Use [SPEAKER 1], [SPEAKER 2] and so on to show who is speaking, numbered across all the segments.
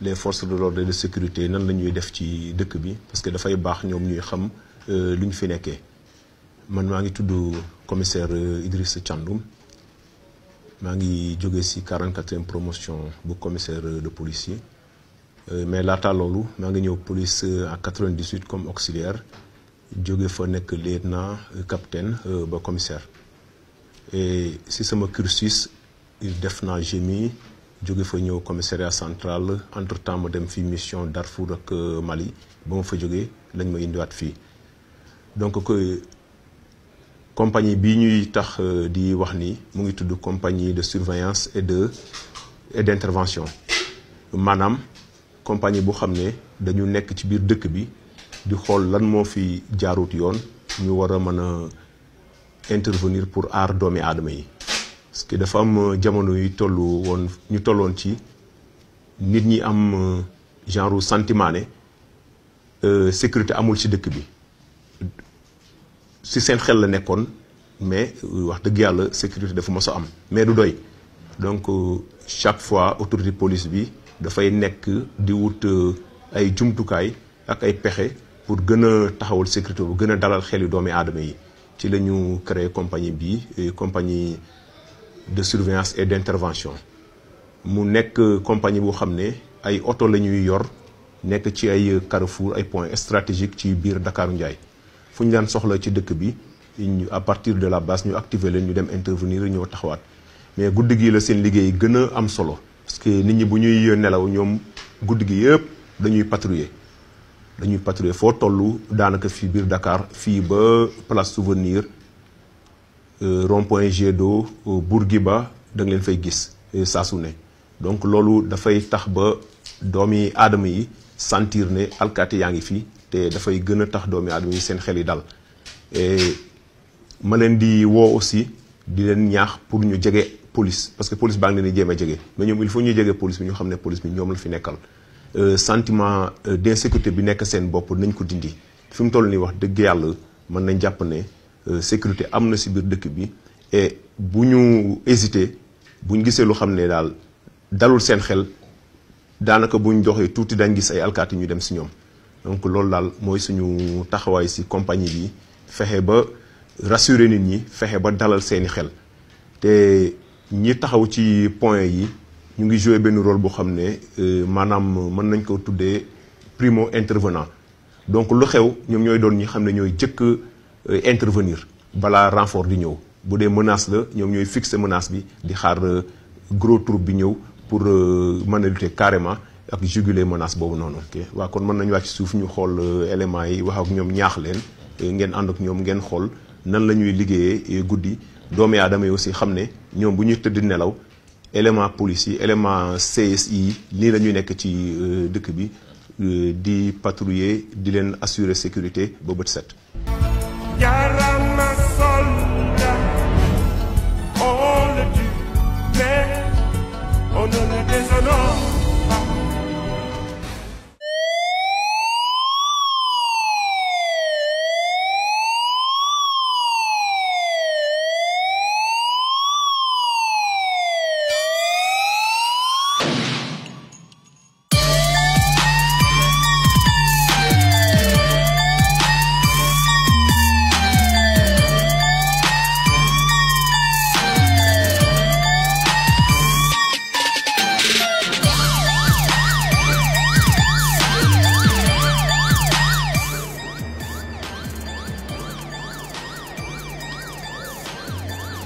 [SPEAKER 1] les forces de l'ordre et de sécurité nan la ñuy def ci dëkk bi parce que dafay baax ñoom ñuy xam lu ñu fi nekkee man maa ngi tudd commissaire Idrissa Thiandoum maa ngi jóge ci 44e promotion bu commissaire de police yi mais laata loolu maa ngi ñëw police en 98 comme auxiliaire jóge fa nekk lieutenant capitaine ba commissaire et si sama cursus def naa génie jóge fa ñëw commissariat central entre temps ma dem fi mission Darfour ak Mali ba ma fa jógee lañ ma indiwaat fii donc compagnie bii ñuy tax di wax ni mu ngi tudd compagnie de surveillance et d'intervention maanaam compagnie bu xam ne dañu nekk ci biir dëkk bi di xool lan moo fi jaarut yoon ñu war a mën a intervenir pour aar doomi aadama yi parce que dafa am jamono yu ñu tolloon ci nit ñi am genre sentiment ne sécurité amul ci dëkk bi ci seen xel la nekkoon mais wax dëgg yàlla sécurité dafa mos a am mais du doy donc chaque fois autorité police bi dafay nekk di wut ay jumtukaay ak ay pexe pour gën a taxawal sécurité bu gën a dalal xel yu doomi aadama yi ci la ñu créé compagnie bi compagnie de surveillance et d'intervention mu nekk compagnie boo xam ne ay oto la ñuy yor nekk ci ay carrefour ay points stratégiques ci biir Dakaaru Njaay fu ñu daan soxla ci dëkk bi à partir de la base ñu activer leen ñu dem intervenir ñëw taxawaat mais guddi gi la seen liggéey gën a am solo parce que nit ñi bu ñuy nelaw ñoom guddi gi yëpp dañuy patrouiller foo toll daanaka fii biir Dakar fii ba place Souvenir rond-point Jet d'eau Bourguiba da nga leen fay gis saa su ne donc loolu dafay tax ba doomi aadama yi sentir ne alkaati yaa ngi fii te dafay gën a tax doomi aadama yi seen xel yi dal et ma leen di woo aussi di leen ñaax pour ñu jege police parce que police baa ngi leen di jéem a jege mais ñoom il faut ñu jege police bi ñu xam ne police bi ñoom la fi nekkal sentiment d'insécurité bi nekk seen bopp nañ ko dindi fi mu toll nii wax dëgg yàlla mën nañ jàpp ne sécurité am na ci biir dëkk bi et bu ñu hésité bu ñu gisee lu xam ne daal dalul seen xel daanaka bu ñu doxee tuuti dañ gis ay alkaati ñu dem ci ñoom donc loolu daal mooy suñu taxawaay ci compagnie bi fexe ba rassurer nit ñi fexe ba dalal seeni xel te ñi taxaw ci point yi ñu ngi jouer benn rôle boo xam ne maanaam mën nañ ko tuddee primo intervenant donc lu xew ñoom ñooy doon ñi xam ne ñooy jëkk intervenir balaa renfort di ñëw bu dee menace la ñoom ñooy fixer menace bi di xaar gros troupe bi ñëw pour mën a lutter carrément ak juguler menace boobu noonu. ok waaw kon mën nañu wàcc suuf ñu xool éléments yi wax ak ñoom ñaax leen ngeen ànd ak ñoom ngeen xool nan la ñuy liggéeyee guddi doomi aadama yi aussi xam ne ñoom bu ñuy tëdd nelaw élément police yi élément CSI lii la ñuy nekk ci dëkk bi di patrouiller di leen assurer sécurité ba bët set.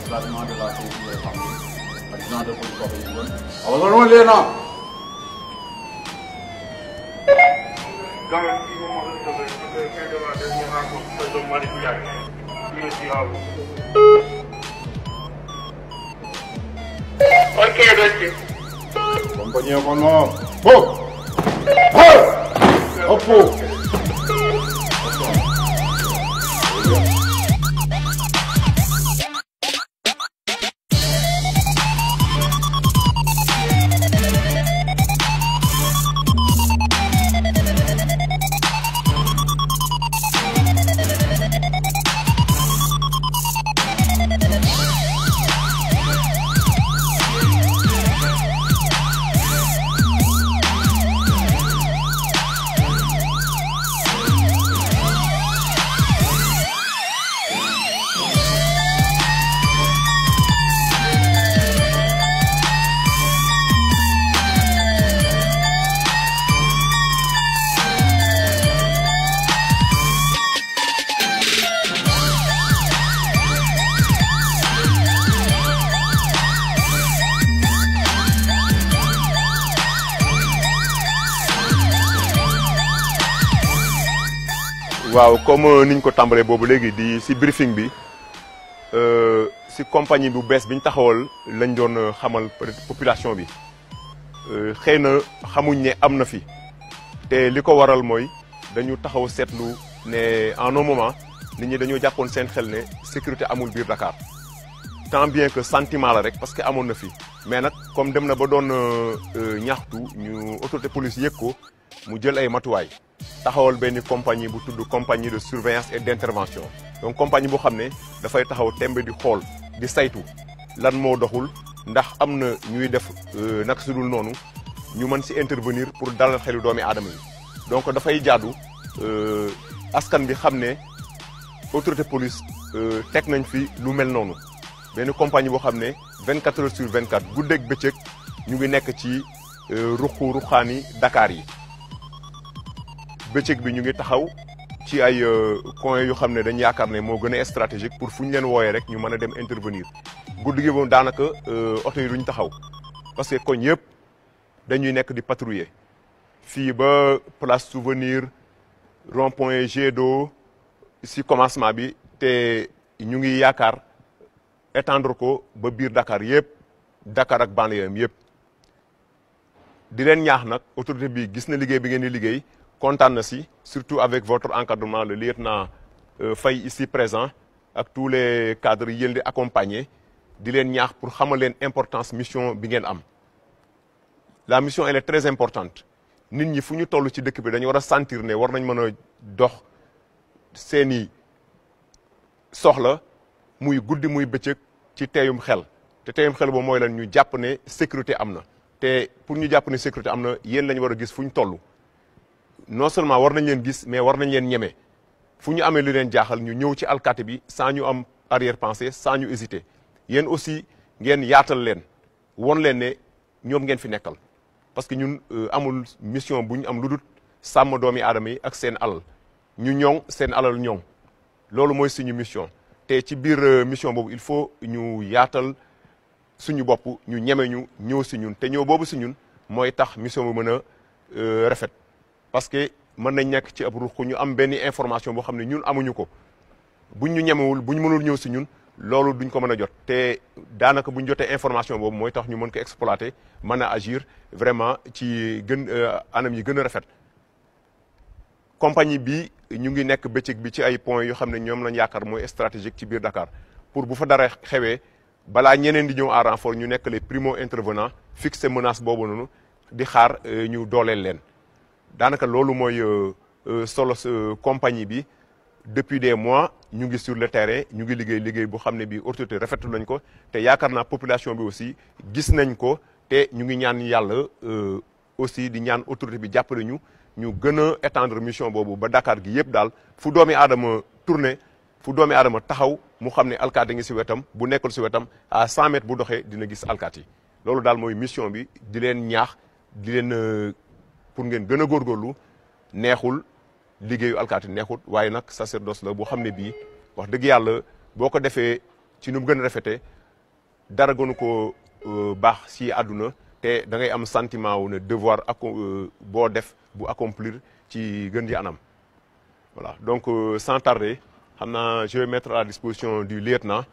[SPEAKER 2] Déplacement de la sécurité des familles, adjudant de police Papa Yengol. Abandonnons les noms.
[SPEAKER 3] Quand même, si vous m'avez sauvé, je vais faire de la dernière rencontre de Malick Ndiaye. Merci à vous. Ok, merci.
[SPEAKER 2] Compagnie au commandement. Hop! Hop! Hop!
[SPEAKER 1] waaw comme niñ ko tàmbalee boobu léegi di ci briefing bi ci compagnie bu bees bi ñu taxawal lañ doon xamal population bi xëy na xamuñ ne am na fi te li ko waral mooy dañu taxaw seetlu ne en un moment nit ñi dañoo jàppoon seen xel ne sécurité amul biir Dakar tant bien que sentiment la rek parce que amoon na fi mais nag comme dem na ba doon ñaxtu ñu autorité police yëg ko mu jël ay matuwaay taxawal benn compagnie bu tudd compagnie de surveillance et d'intervention donc compagnie boo xam ne dafay taxaw tembe di xool di saytu lan moo doxul ndax am na ñuy def naka su dul noonu ñu mën ci intervenir pour dalal xelu doomi aadama yi donc dafay jaadu askan bi xam ne autorité police teg nañ fi lu mel noonu benn compagnie boo xam ne 24 heures sur 24 guddeeg bëccëg ñu ngi nekk ci ruqaani Dakar yi bëccëg bi ñu ngi taxaw ci ay coins yu xam ne dañ yaakaar ne moo gën a stratégique pour fu ñu leen wooyee rek ñu mën a dem intervenir guddi gi moom daanaka oto yi duñ taxaw parce que koñ yëpp dañuy nekk di patrouiller fii ba place souvenir rond-point Jet d'eau ci commencement bi te ñu ngi yaakaar étendre ko ba biir Dakar yëpp Dakar ak banlieue yëpp di leen ñaax nag autorité bi gis na liggéey bi ngeen di liggéey kontaan na ci surtout avec votre encadrement le lieutenant Faye ici présent ak tous les cadres yi yéen di accompagner di leen ñaax pour xamal leen importance mission bi ngeen am la mission elle est très importante nit ñi fu ñu toll ci dëkk bi dañu war a sentir ne war nañ mën a dox seeni soxla muy guddi muy bëccëg ci teeyum xel te teeyum xel boobu mooy lan ñu jàpp ne sécurité am na te pour ñu jàpp ne sécurité am na yéen lañu war a gis fu ñu toll non seulement war nañ leen gis mais war nañ leen ñeme fu ñu amee lu leen jaaxal ñu ñëw ci alkaati bi sans ñu am arrière pensée sans ñu hésiter yéen aussi ngeen yaatal leen won leen ne ñoom ngeen fi nekkal parce que ñun amul mission bu ñu am lu dul sàmm doomi aadama yi ak seen alal ñu ñoŋ seen alal ñoŋ loolu mooy suñu mission te ci biir mission boobu il faut ñu yaatal suñu bopp ñu ñeme ñu ñëw si ñun te ñëw boobu si ñun mooy tax mission bu mën a rafet parce que mën nañ nekk ci ab ruq ñu am benn information boo xam ne ñun amuñu ko buñ ñu ñemewul buñ mënul ñëw si ñun loolu duñ ko mën a jot te daanaka buñ jotee information boobu mooy tax ñu mën ko exploiter mën a agir vraiment ci gën anam yi gën a rafet compagnie bi ñu ngi nekk bëccëg bi ci ay points yoo xam ne ñoom lañ yaakaar mooy stratégique ci biir Dakar pour bu fa dara xewee balaa ñeneen di ñëw en renfort ñu nekk les primo intervenants fixer menace boobu noonu di xaar ñu dooleel leen daanaka loolu mooy solo compagnie bi depuis des mois ñu ngi sur le terrain ñu ngi liggéey bu xam ne bi autorité rafetlu nañ ko te yaakaar naa population bi aussi gis nañ ko te ñu ngi ñaan yàlla aussi di ñaan autorité bi jàppale ñu gën a étendre mission boobu ba Dakar gi yëpp daal fu doomi aadama tourné fu doomi aadama taxaw mu xam ne alkaati ngi si wetam bu nekkul si wetam à 100 mètres bu doxee dina gis alkaati yi loolu daal mooy mission bi di leen ñaax di leen pour ngeen gën a góorgóorlu neexul liggéeyu alkaati neexut waaye nag sacerdoce la boo xam ne bii wax dëgg yàlla boo ko defee ci nu mu gën a rafetee dara gënu ko baax si àdduna te da ngay am sentiment wu ne devoir boo def bu accomplir ci gën ji anam voilà donc sans tarder xam naa je vais mettre à la disposition du lieutenant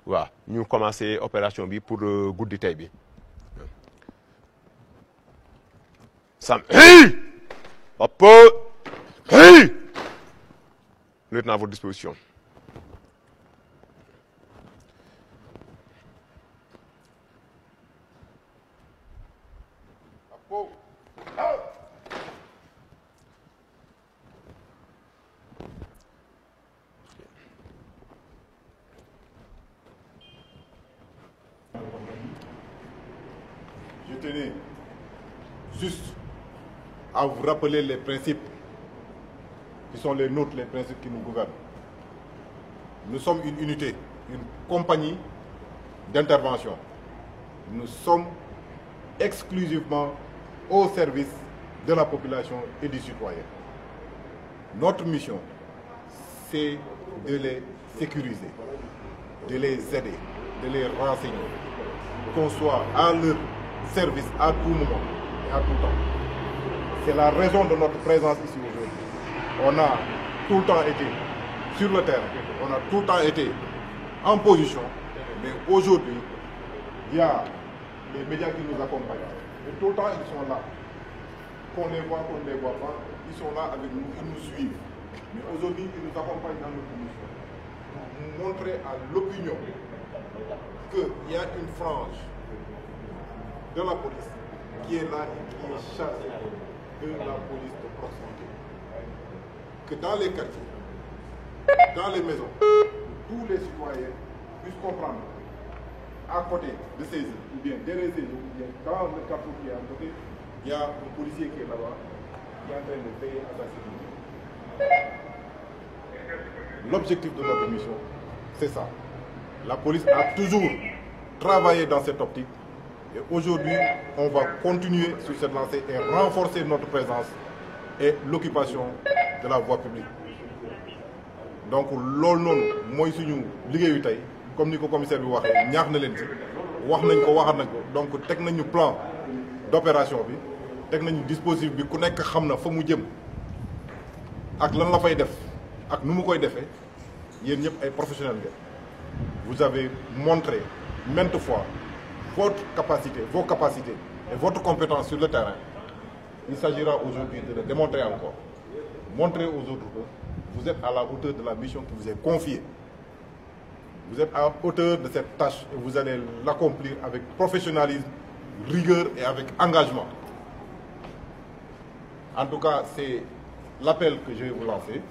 [SPEAKER 1] waaw ñu commencer opération bi pour guddi tey bi Sam hey Papa hey lieutenant à votre disposition.
[SPEAKER 4] Je tenais juste à vous rappeler les principes qui sont les nôtres, les principes qui nous gouvernent. Nous sommes une unité, une compagnie d'intervention. Nous sommes exclusivement au service de la population et du citoyen. Notre mission, c'est de les sécuriser, de les aider, de les renseigner, qu'on soit à leur service à tout moment et à tout temps. C'est la raison de notre présence ici aujourd'hui. On a tout le temps été sur le terrain, on a tout le temps été en position, mais aujourd'hui, il y a les médias qui nous accompagnent. Et tout le temps, ils sont là. Qu'on les voit, qu'on ne les voit pas, ils sont là avec nous, ils nous suivent. Mais aujourd'hui, ils nous accompagnent dans notre mission. Pour montrer à l'opinion qu'il y a une frange de la police qui est là et qui est chargée de la police de proximité. Que dans les quartiers, dans les maisons, tous les citoyens puissent comprendre à côté de ces îles, ou bien derrière ces îles, ou bien dans le carrefour qui est à côté, il y a un policier qui est là-bas, qui est en train de veiller à sa sécurité. L'objectif de notre mission, c'est ça. La police a toujours travaillé dans cette optique et aujourd'hui, on va continuer sur cette lancée et renforcer notre présence et l'occupation de la voie publique. Donc, loolu noonu mooy suñu liggéeyu tey comme ni ko commissaire bi waxee ñaax na leen ci wax nañ ko waxaat nañ ko donc teg nañu plan d'opération bi teg nañu dispositif bi ku nekk xam na fa mu jëm ak lan la fay def ak nu mu koy defee yéen ñëpp ay professionnels ngeen. Vous avez montré maintes fois votre capacité, vos capacités et votre compétence sur le terrain. Il s'agira aujourd'hui de le démontrer encore. Montrer aux autres que vous êtes à la hauteur de la mission qui vous est confiée. Vous êtes à la hauteur de cette tâche et vous allez l'accomplir avec professionnalisme, rigueur et avec engagement. En tout cas, c'est l'appel que je vais vous lancer.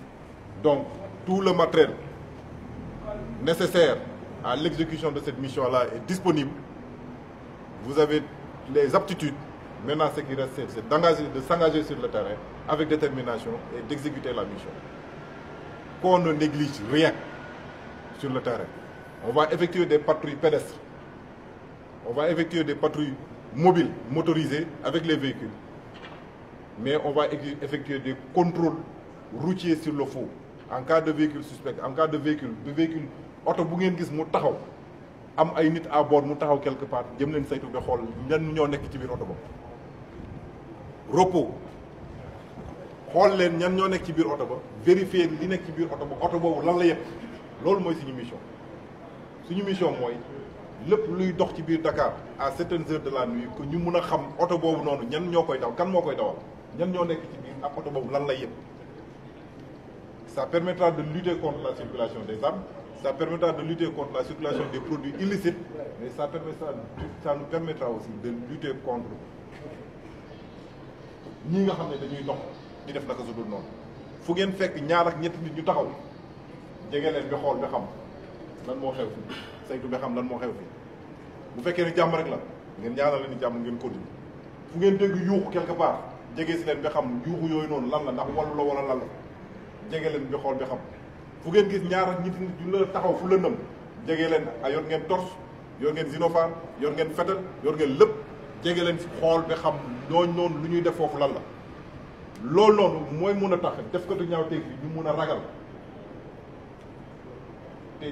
[SPEAKER 4] Donc, tout le matériel nécessaire à l'exécution de cette mission-là est disponible. Vous avez les aptitudes. Maintenant, ce qui reste, c'est de s'engager sur le terrain avec détermination et d'exécuter la mission. Qu'on ne néglige rien sur le terrain. On va effectuer des patrouilles pédestres. On va effectuer des patrouilles mobiles, motorisées, avec les véhicules. Mais on va effectuer des contrôles routiers sur le faux. En cas de véhicule suspect, en cas de véhicule auto bu ngeen gis mu taxaw am ay nit à bord mu taxaw quelque part jëm leen saytu ba xool ñan ñoo nekk ci biir oto boobu. repos xool leen ñan ñoo nekk ci biir oto ba vérifier li nekk ci biir oto ba oto boobu lan la yëpp loolu mooy suñu mission. suñu mission mooy lépp luy dox ci biir Dakar à certaines heures de la nuit que ñu mun a xam oto boobu noonu ñan ñoo koy daw kan moo koy dawal ñan ñoo nekk ci biir ak oto boobu lan la yëpp. Ça permettra de lutter contre la circulation des armes. Ça permettra de lutter contre la circulation des produits illicites, mais ça nous permettra aussi de lutter contre ñi nga xam ne dañuy dox di def naka su dul noonu. fu ngeen fekk ñaar ak ñetti nit ñu taxaw jege leen bi xool bi xam lan moo xew fi saytu bi xam lan moo xew fi bu fekkee ne jàmm rek la ngeen ñaanal leen ni jàmm ngeen continue. fu ngeen dégg yuuxu quelque part jege si leen bi xam yuuxu yooyu noonu lan la ndax wallu la wala lan la jege leen bi xool bi xam. fu ngeen gis ñaar ak ñetti nit ñu la taxaw fu lëndëm jege leen yor ngeen torche yor ngeen zinofar yor ngeen fetal yor ngeen lépp jege leen si xool ba xam ñooñu noonu lu ñuy def foofu lan la. loolu noonu mooy mun a tax def ko te ñaaw teg bi ñu mun a ragal te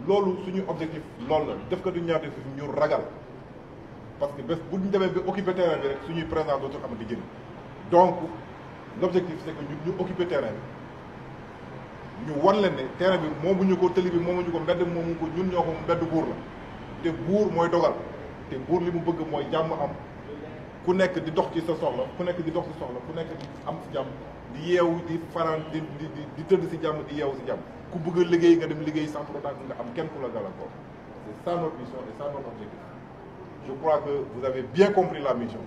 [SPEAKER 4] loolu suñu objectif loolu la def ko te ñaaw teg bi ñu ragal parce que bés bu ñu demee ba occuper terrain bi rek suñuy présence dootul amati jëriñ donc l'objectif c'est que ñu occuper terrain bi. ñu wan leen ne terrain bi moomuñu ko tëli bi moomuñu ko mbedd moomu ko ñun ñoo ko mbedd buur la te buur mooy dogal te buur li mu bëgg mooy jàmm am ku nekk di dox ci sa soxla ku nekk di dox ci soxla ku nekk di am si jàmm di yeewu di fanaan di tëdd si jàmm di yeewu si jàmm ku bëgg a liggéey nga dem liggéey sans pour autant nga am kenn ku la gàllankoor c'est ça notre mission et ça notre objectif je crois que vous avez bien compris la mission.